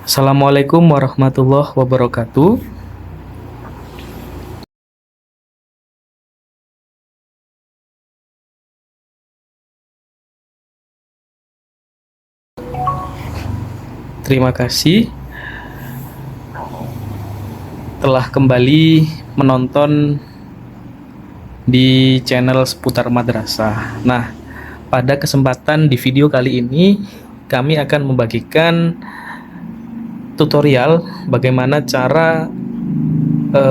Assalamualaikum warahmatullahi wabarakatuh. Terima kasih telah kembali menonton di channel seputar madrasah. Nah, pada kesempatan di video kali ini kami akan membagikan tutorial bagaimana cara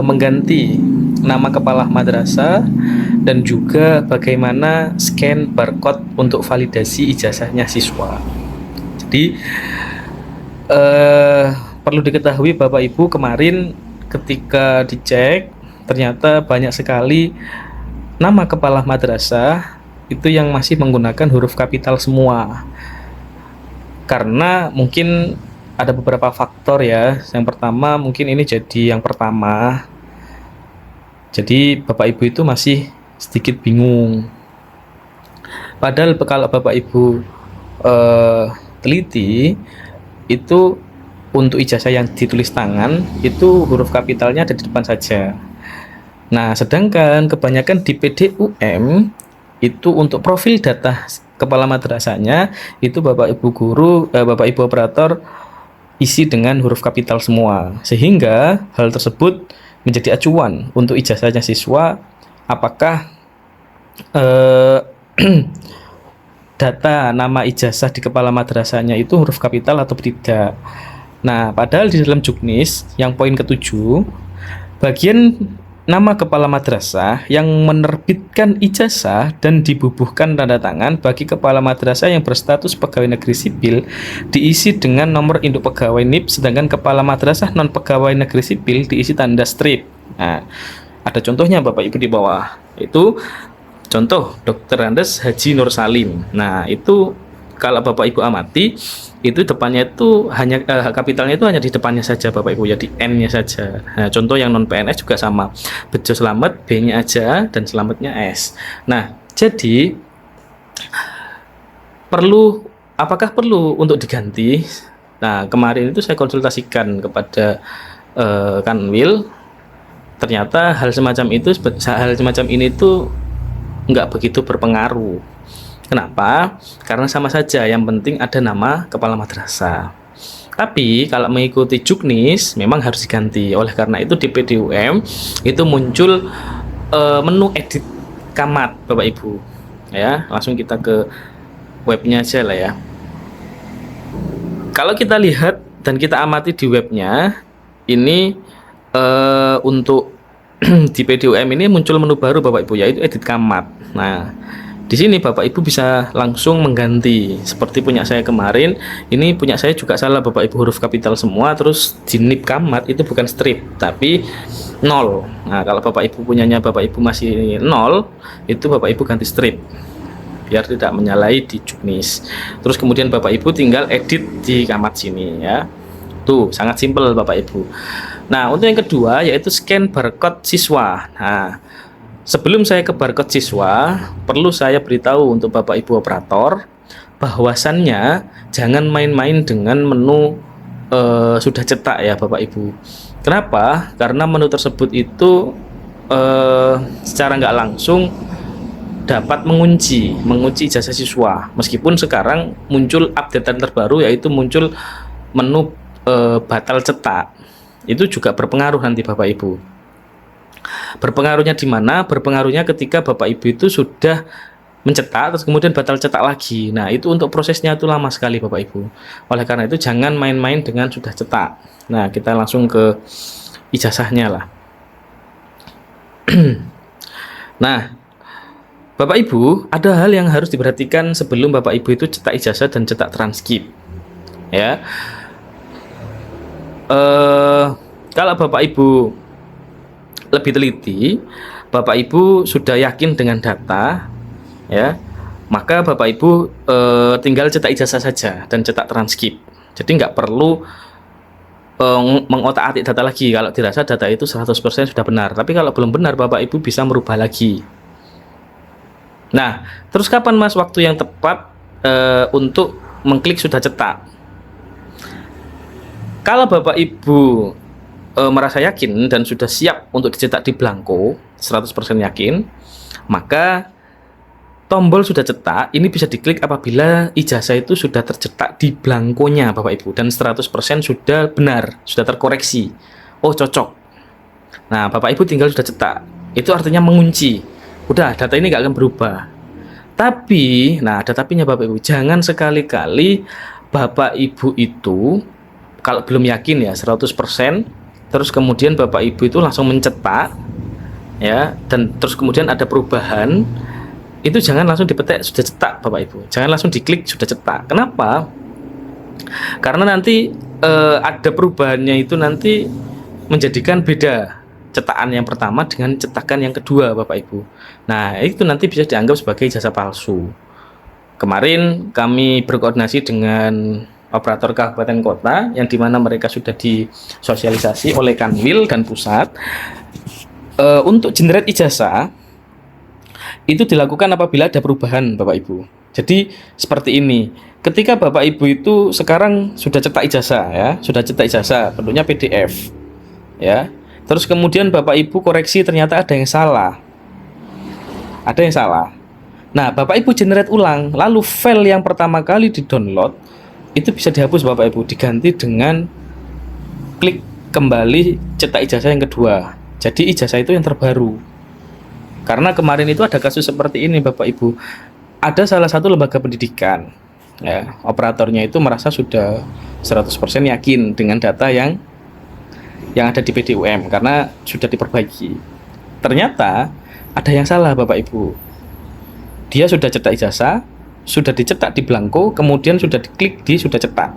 mengganti nama kepala madrasah dan juga bagaimana scan barcode untuk validasi ijazahnya siswa. Jadi perlu diketahui Bapak Ibu, kemarin ketika dicek ternyata banyak sekali nama kepala madrasah itu yang masih menggunakan huruf kapital semua. Karena mungkin ada beberapa faktor ya. Yang pertama mungkin ini jadi yang pertama. Jadi Bapak Ibu itu masih sedikit bingung. Padahal kalau Bapak Ibu teliti, itu untuk ijazah yang ditulis tangan itu huruf kapitalnya ada di depan saja. Nah, sedangkan kebanyakan di PDUM itu untuk profil data kepala madrasahnya itu Bapak Ibu guru, Bapak Ibu operator isi dengan huruf kapital semua, sehingga hal tersebut menjadi acuan untuk ijazahnya siswa apakah data nama ijazah di kepala madrasahnya itu huruf kapital atau tidak. Nah, padahal di dalam juknis yang poin ketujuh, bagian nama kepala madrasah yang menerbitkan ijazah dan dibubuhkan tanda tangan bagi kepala madrasah yang berstatus pegawai negeri sipil diisi dengan nomor induk pegawai NIP, sedangkan kepala madrasah non pegawai negeri sipil diisi tanda strip. Nah, ada contohnya Bapak Ibu di bawah. Itu contoh Dr. Andes Haji Nur Salim. Nah, itu kalau Bapak Ibu amati, itu depannya itu hanya kapitalnya itu hanya di depannya saja Bapak Ibu, ya di N-nya saja. Nah, contoh yang non PNS juga sama, Bejo Slamet B-nya aja dan Slametnya S. Nah, jadi apakah perlu untuk diganti? Nah, kemarin itu saya konsultasikan kepada Kanwil, ternyata hal semacam ini tuh nggak begitu berpengaruh. Kenapa? Karena sama saja, yang penting ada nama kepala madrasah. Tapi kalau mengikuti juknis memang harus diganti. Oleh karena itu di PDUM itu muncul menu edit camat Bapak Ibu. Ya, langsung kita ke webnya aja lah ya. Kalau kita lihat dan kita amati di webnya, ini untuk di PDUM ini muncul menu baru Bapak Ibu, yaitu edit camat. Nah, di sini Bapak Ibu bisa langsung mengganti. Seperti punya saya kemarin, ini punya saya juga salah Bapak Ibu, huruf kapital semua, terus di nip camat itu bukan strip tapi 0. Nah, kalau Bapak Ibu punyanya Bapak Ibu masih 0, itu Bapak Ibu ganti strip biar tidak menyalahi di juknis. Terus kemudian Bapak Ibu tinggal edit di camat sini ya. Tuh, sangat simpel Bapak Ibu. Nah, untuk yang kedua yaitu scan barcode siswa. Nah, sebelum saya ke barcode siswa, perlu saya beritahu untuk Bapak Ibu operator bahwasannya jangan main-main dengan menu sudah cetak ya Bapak Ibu. Kenapa? Karena menu tersebut itu secara nggak langsung dapat mengunci ijazah siswa. Meskipun sekarang muncul updatean terbaru, yaitu muncul menu batal cetak. Itu juga berpengaruh nanti Bapak Ibu. Berpengaruhnya di mana? Berpengaruhnya ketika Bapak Ibu itu sudah mencetak terus kemudian batal cetak lagi. Nah, itu untuk prosesnya itu lama sekali Bapak Ibu. Oleh karena itu jangan main-main dengan sudah cetak. Nah, kita langsung ke ijazahnya lah. Nah, Bapak Ibu, ada hal yang harus diperhatikan sebelum Bapak Ibu itu cetak ijazah dan cetak transkrip. Ya. Kalau Bapak Ibu lebih teliti, Bapak Ibu sudah yakin dengan data ya, maka Bapak Ibu tinggal cetak ijazah saja dan cetak transkrip. Jadi nggak perlu mengotak-atik data lagi. Kalau dirasa data itu 100% sudah benar, tapi kalau belum benar Bapak Ibu bisa merubah lagi. Nah, terus kapan Mas waktu yang tepat untuk mengklik sudah cetak? Kalau Bapak Ibu merasa yakin dan sudah siap untuk dicetak di belangko, 100% yakin, maka tombol sudah cetak ini bisa diklik apabila ijazah itu sudah tercetak di belangkonya Bapak Ibu dan 100% sudah benar, sudah terkoreksi. Oh, cocok. Nah, Bapak Ibu tinggal sudah cetak. Itu artinya mengunci. Udah, data ini nggak akan berubah. Tapi, nah ada tapinya Bapak Ibu. Jangan sekali-kali Bapak Ibu itu kalau belum yakin ya 100%, terus kemudian Bapak Ibu itu langsung mencetak ya, dan terus kemudian ada perubahan, itu jangan langsung dipetik sudah cetak Bapak Ibu. Jangan langsung diklik sudah cetak. Kenapa? Karena nanti ada perubahannya itu nanti menjadikan beda cetakan yang pertama dengan cetakan yang kedua Bapak Ibu. Nah, itu nanti bisa dianggap sebagai ijazah palsu. Kemarin kami berkoordinasi dengan operator kabupaten kota yang dimana mereka sudah disosialisasi oleh Kanwil dan pusat. Untuk generate ijazah itu dilakukan apabila ada perubahan Bapak Ibu. Jadi seperti ini, ketika Bapak Ibu itu sekarang sudah cetak ijazah ya, sudah cetak ijazah bentuknya PDF ya, terus kemudian Bapak Ibu koreksi ternyata ada yang salah, nah Bapak Ibu generate ulang, lalu file yang pertama kali di download itu bisa dihapus Bapak Ibu, diganti dengan klik kembali cetak ijazah yang kedua. Jadi ijazah itu yang terbaru. Karena kemarin itu ada kasus seperti ini Bapak Ibu. Ada salah satu lembaga pendidikan ya, operatornya itu merasa sudah 100% yakin dengan data yang ada di PDUM karena sudah diperbaiki. Ternyata ada yang salah Bapak Ibu. Dia sudah cetak ijazah, sudah dicetak di belangko, kemudian sudah diklik di sudah cetak.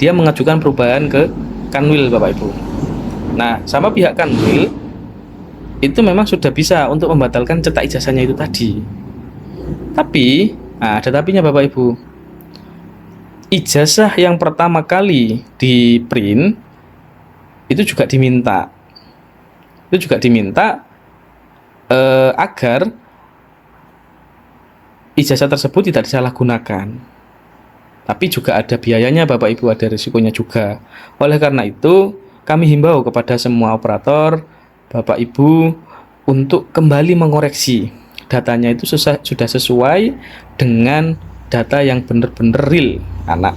Dia mengajukan perubahan ke Kanwil Bapak Ibu. Nah, sama pihak Kanwil itu memang sudah bisa untuk membatalkan cetak ijazahnya itu tadi. Tapi, ada tapinya Bapak Ibu. Ijazah yang pertama kali di print itu juga diminta. Agar ijazah tersebut tidak disalahgunakan. Tapi juga ada biayanya Bapak Ibu, ada risikonya juga. Oleh karena itu, kami himbau kepada semua operator, Bapak Ibu, untuk kembali mengoreksi datanya itu sudah sesuai dengan data yang benar-benar real anak.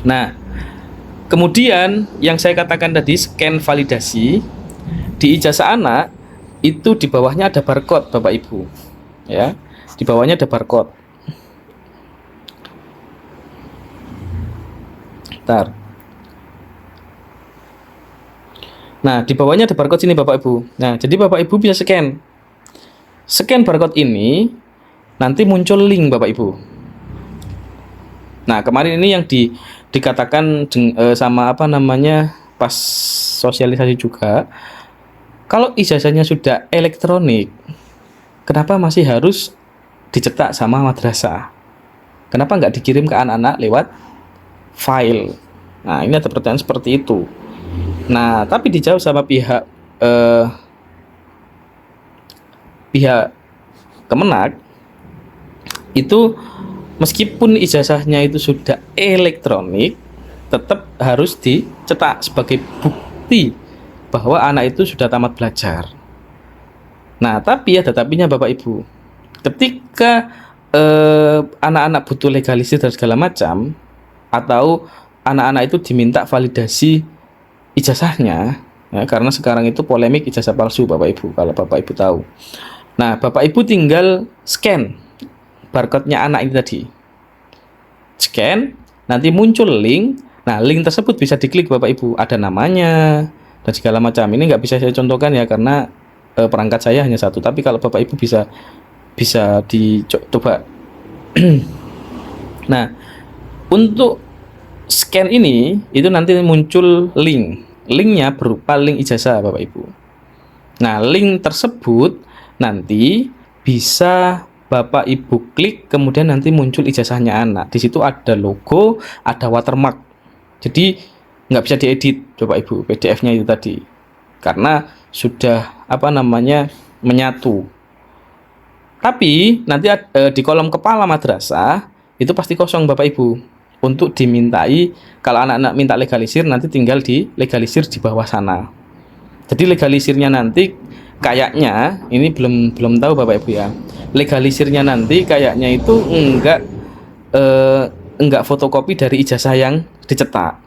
Nah, kemudian yang saya katakan tadi, scan validasi di ijazah anak itu di bawahnya ada barcode Bapak Ibu. Ya, di bawahnya ada barcode. Bentar. Nah, di bawahnya ada barcode sini Bapak Ibu. Nah, jadi Bapak Ibu bisa scan barcode ini, nanti muncul link Bapak Ibu. Nah, kemarin ini yang dikatakan sama pas sosialisasi juga, kalau ijazahnya sudah elektronik, kenapa masih harus dicetak sama madrasah? Kenapa nggak dikirim ke anak-anak lewat file? Nah, ini ada pertanyaan seperti itu. Nah, tapi dijawab sama pihak Kemenak, itu meskipun ijazahnya itu sudah elektronik, tetap harus dicetak sebagai bukti bahwa anak itu sudah tamat belajar. Nah, tapi ada tapinya Bapak Ibu. Ketika anak-anak butuh legalisir dan segala macam, atau anak-anak itu diminta validasi ijazahnya, ya, karena sekarang itu polemik ijazah palsu Bapak Ibu, kalau Bapak Ibu tahu. Nah, Bapak Ibu tinggal scan barcode-nya anak ini tadi. Scan, nanti muncul link. Nah, link tersebut bisa diklik Bapak Ibu, ada namanya dan segala macam. Ini nggak bisa saya contohkan ya, karena perangkat saya hanya satu. Tapi kalau Bapak Ibu bisa dicoba. Nah, untuk scan ini itu nanti muncul link. Linknya berupa link ijazah Bapak Ibu. Nah, link tersebut nanti bisa Bapak Ibu klik, kemudian nanti muncul ijazahnya anak. Di situ ada logo, ada watermark. Jadi nggak bisa diedit Bapak Ibu PDF-nya itu tadi, karena sudah menyatu. Tapi nanti di kolom kepala madrasah itu pasti kosong Bapak Ibu. untuk dimintai. Kalau anak-anak minta legalisir, nanti tinggal di legalisir di bawah sana. Jadi legalisirnya nanti kayaknya, ini belum tahu Bapak Ibu ya, legalisirnya nanti kayaknya itu enggak fotokopi dari ijazah yang dicetak,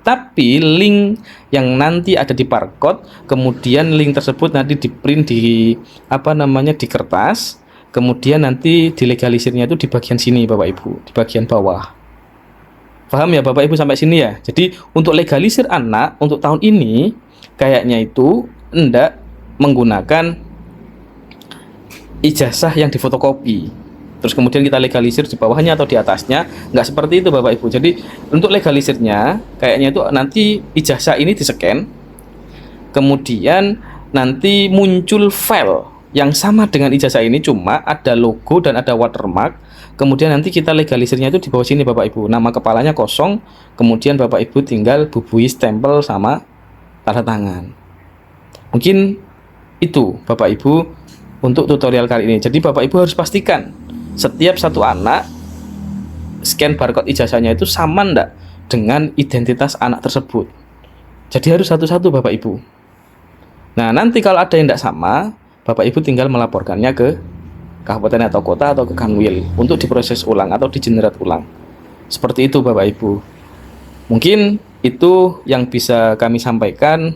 tapi link yang nanti ada di barcode, kemudian link tersebut nanti di print di di kertas, kemudian nanti dilegalisirnya itu di bagian sini Bapak Ibu, di bagian bawah. Paham ya Bapak Ibu sampai sini ya? Jadi untuk legalisir anak untuk tahun ini kayaknya itu enggak menggunakan ijazah yang difotokopi, terus kemudian kita legalisir di bawahnya atau di atasnya, nggak seperti itu Bapak Ibu. Jadi untuk legalisirnya kayaknya itu nanti ijazah ini di-scan, kemudian nanti muncul file yang sama dengan ijazah ini, cuma ada logo dan ada watermark. Kemudian nanti kita legalisirnya itu di bawah sini Bapak Ibu, nama kepalanya kosong, kemudian Bapak Ibu tinggal bubui stempel sama tanda tangan. Mungkin itu Bapak Ibu untuk tutorial kali ini. Jadi Bapak Ibu harus pastikan setiap satu anak scan barcode ijazahnya itu sama ndak dengan identitas anak tersebut. Jadi harus satu-satu Bapak Ibu. Nah nanti kalau ada yang ndak sama, Bapak Ibu tinggal melaporkannya ke kabupaten atau kota atau ke Kanwil untuk diproses ulang atau digenerat ulang. Seperti itu Bapak Ibu. Mungkin itu yang bisa kami sampaikan.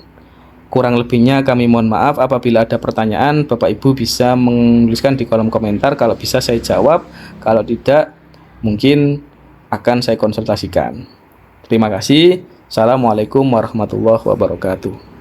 Kurang lebihnya kami mohon maaf. Apabila ada pertanyaan, Bapak Ibu bisa menuliskan di kolom komentar. Kalau bisa saya jawab, kalau tidak mungkin akan saya konsultasikan. Terima kasih. Assalamualaikum warahmatullahi wabarakatuh.